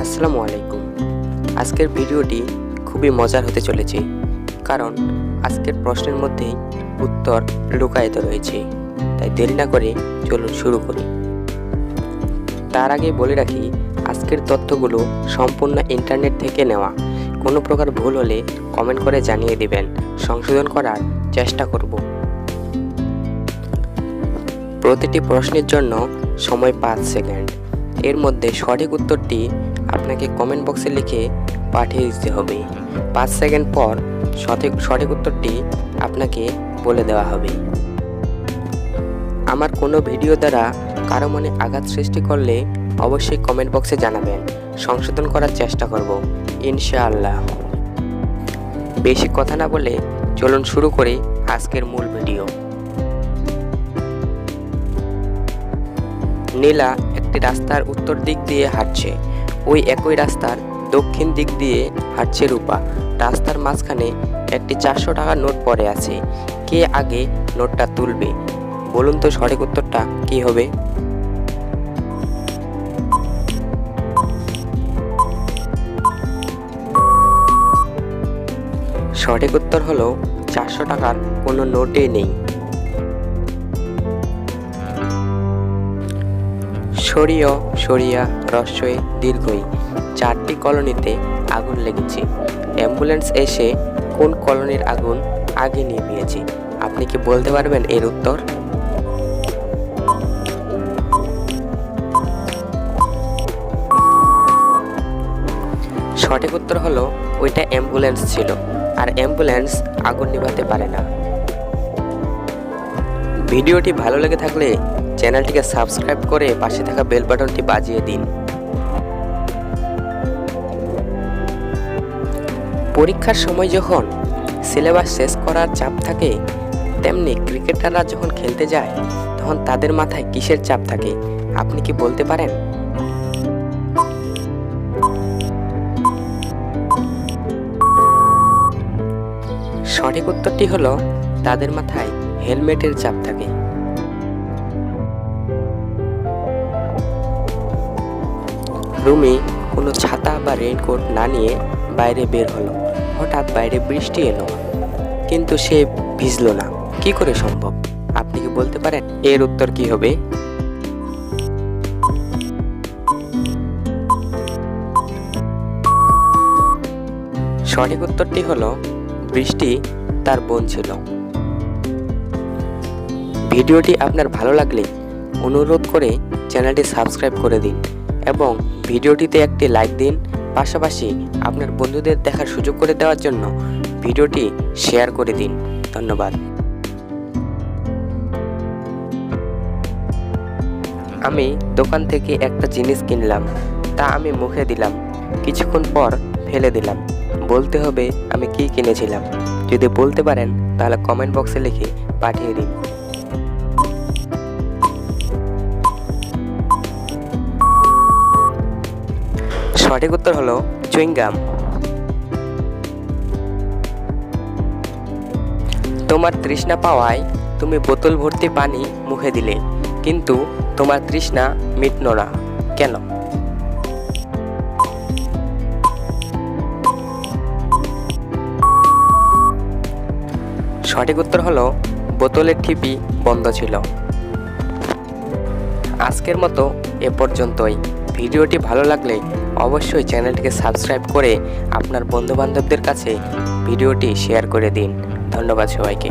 আসসালামু আলাইকুম। আজকের ভিডিওটি খুবই মজার হতে চলেছে, কারণ আজকের প্রশ্নের মধ্যেই উত্তর লুকায়িত রয়েছে। তাই দেরি না করে চলুন শুরু করি। তার আগে বলে রাখি, আজকের তথ্যগুলো সম্পূর্ণ ইন্টারনেট থেকে নেওয়া। কোনো প্রকার ভুল হলে কমেন্ট করে জানিয়ে দিবেন, সংশোধন করার চেষ্টা করব। প্রতিটি প্রশ্নের জন্য সময় 5 সেকেন্ড। এর মধ্যে সঠিক উত্তরটি আপনাকে কমেন্ট বক্সে লিখে পাঠিয়ে দিতে হবে। 5 সেকেন্ড পর সঠিক উত্তরটি আপনাকে বলে দেওয়া হবে। আমার কোনো ভিডিও দ্বারা কারো মনে আঘাত সৃষ্টি করলে অবশ্যই কমেন্ট বক্সে জানাবেন, সংশোধন করার চেষ্টা করব ইনশাআল্লাহ। বেশি কথা না বলে চলুন শুরু করি আজকের মূল ভিডিও। নীলা একটি রাস্তার উত্তর দিক দিয়ে হাঁটছে। ওই একই রাস্তার দক্ষিণ দিক দিয়ে হাঁটছে রূপা। রাস্তার মাঝখানে একটি 400 টাকার নোট পড়ে আছে। কে আগে নোটটা তুলবে? বলুন তো সঠিক উত্তরটা কি হবে? সঠিক উত্তর হলো 400 টাকার কোনো নোটই নেই। সরিয় সরিয়া রস্বই দীর্ঘই 4টি কলোনিতে আগুন লেগেছে। অ্যাম্বুলেন্স এসে কোন কলোনির আগুন আগে নিভিয়েছে? আপনি কি বলতে পারবেন এর উত্তর? সঠিক উত্তর হলো ওইটা অ্যাম্বুলেন্স ছিল, আর অ্যাম্বুলেন্স আগুন নিভাতে পারে না। ভিডিওটি ভালো লেগে থাকলে চ্যানেলটিকে সাবস্ক্রাইব করে পাশে থাকা বেল বাটনটি বাজিয়ে দিন। পরীক্ষার সময় যখন সিলেবাস শেষ করার চাপ থাকে, তেমনি ক্রিকেটাররা যখন খেলতে যায় তখন তাদের মাথায় কিসের চাপ থাকে? আপনি কি বলতে পারেন? সঠিক উত্তরটি হলো তাদের মাথায় হেলমেটের চাপ থাকে। রুমি কোনো ছাতা বা রেইনকোট না নিয়ে বাইরে বের হলো। হঠাৎ বাইরে বৃষ্টি এলো, কিন্তু সে ভিজলো না। কি করে সম্ভব? আপনি কি বলতে পারেন এর উত্তর কি হবে? সঠিক উত্তরটি হলো বৃষ্টি তার বোন ছিল। ভিডিওটি আপনার ভালো লাগলে অনুরোধ করে চ্যানেলটি সাবস্ক্রাইব করে দিন এবং ভিডিওটিতে একটি লাইক দিন। পাশাপাশি আপনার বন্ধুদের দেখার সুযোগ করে দেওয়ার জন্য ভিডিওটি শেয়ার করে দিন। ধন্যবাদ। আমি দোকান থেকে একটা জিনিস কিনলাম, তা আমি মুখে দিলাম, কিছুক্ষণ পর ফেলে দিলাম। বলতে হবে আমি কি কিনেছিলাম। যদি বলতে পারেন তাহলে কমেন্ট বক্সে লিখে পাঠিয়ে দিন। সঠিক উত্তর হলো চুইংগাম। তোমার তৃষ্ণা পাওয়ায় তুমি বোতল ভর্তি পানি মুখে দিলে, কিন্তু তোমার তৃষ্ণা মিটল না কেন? সঠিক উত্তর হলো বোতলের ঠিপি বন্ধ ছিল। আজকের মতো এ পর্যন্তই। ভিডিওটি ভালো লাগলে অবশ্যই চ্যানেলটিকে সাবস্ক্রাইব করে আপনার বন্ধুবান্ধবদের কাছে ভিডিওটি শেয়ার করে দিন। ধন্যবাদ সবাইকে।